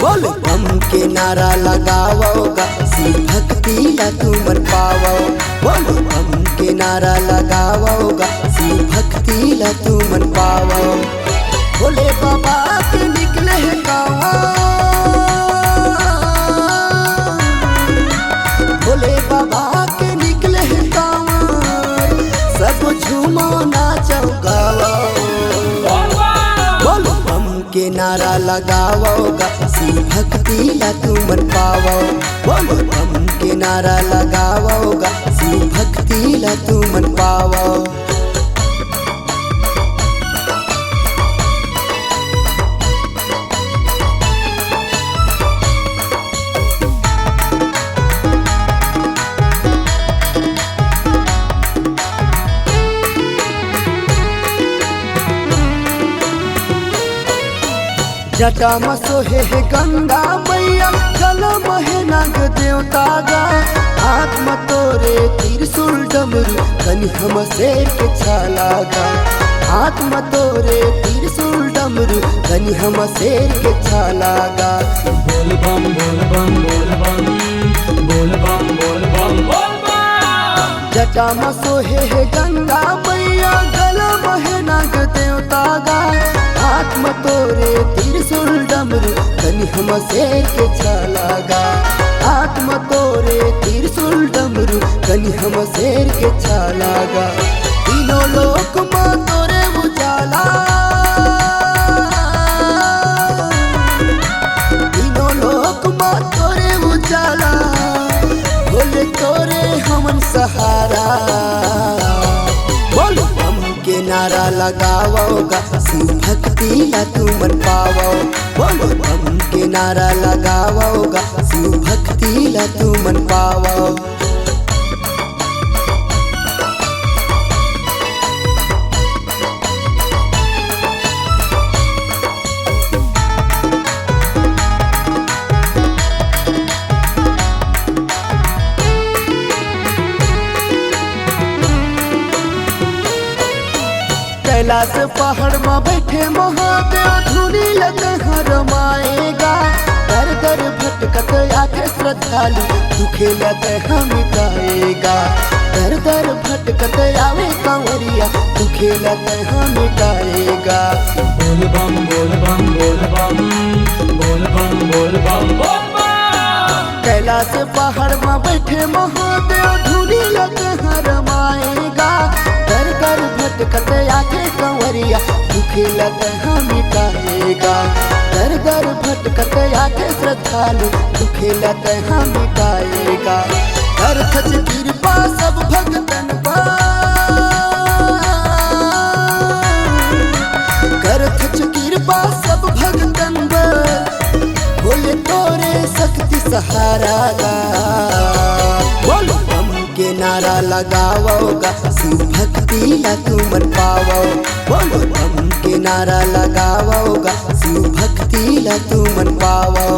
बोल बम के नारा लगाओगा शिव भक्ति ला तू मन पाओ। बोल बम के नारा लगाओगा शिव भक्ति ला तू मन पाओ। भोले बाबा के निकले हैं गाँव, भोले बाबा के निकले हैं गाँव, सब झूमो नाचो गाओ। बोल बम के नारा लगाओगा शिव भक्ति ला तू मन पाओ। बोल बम के नारा लगाओगा शिव भक्ति ला तू मन पाओ। जटा में सोहे है गंगा मैया, गल महे नाग देवता गा। हाथ में तोरे त्रिशूल डमरू, कनी हम शेर के छाला गा। हाथ में तोरे त्रिशूल डमरू, कनी हम शेर के छाला गा। बोल बम बोल बम बोल बम बोल बम बोल बम बोल बम। जटा में सोहे है गंगा मैया, गल महे नाग देवता गा। हाथ में तोरे त्रिशूल डमरू, कनी हम शेर के छाला गा। हाथ में तोरे त्रिशूल डमरू, कनी हम शेर के छाला गा। तीनों लोक में तोरे उजाला, तीनों लोक में तोरे उजाला। बोले तोरे हमन सहारा। बोल बम के नारा लगाओगा शिव भक्ति ला तू मन पाओ। बोल बम के नारा लगाओगा शिव भक्ति ला तू मन पाओ। कैलाश पहाड़ में बैठे महादेव, धुनी लगे रमाएगा। दर दर भटकत आके श्रद्धालु, दुखे लगे हम गाएगा। दर दर भटकत आवे कांवरिया, दुखे लगे हम गाएगा। बोल बम बोल बम बोल बम बोल बम बोल बम बोल बम। कैलाश पहाड़ में बैठे महादेव, धुनी लगे रमाएगा। दर दर भटकत आके कंवरिया, दुखे लगे हम गाएगा। दर दर भटकत आके श्रद्धालु, दुखे लगे हम गाएगा। कर खच कृपा सब भगतन पर, कर खच कृपा सब भगतन पर। बोले तोरे शक्ति सहारा गा। बोल बम के नारा लगाओगा शिव भक्ति ला तू मन पाओ। बोल बम के नारा लगाओगा शिव भक्ति ला तू मन पाओ।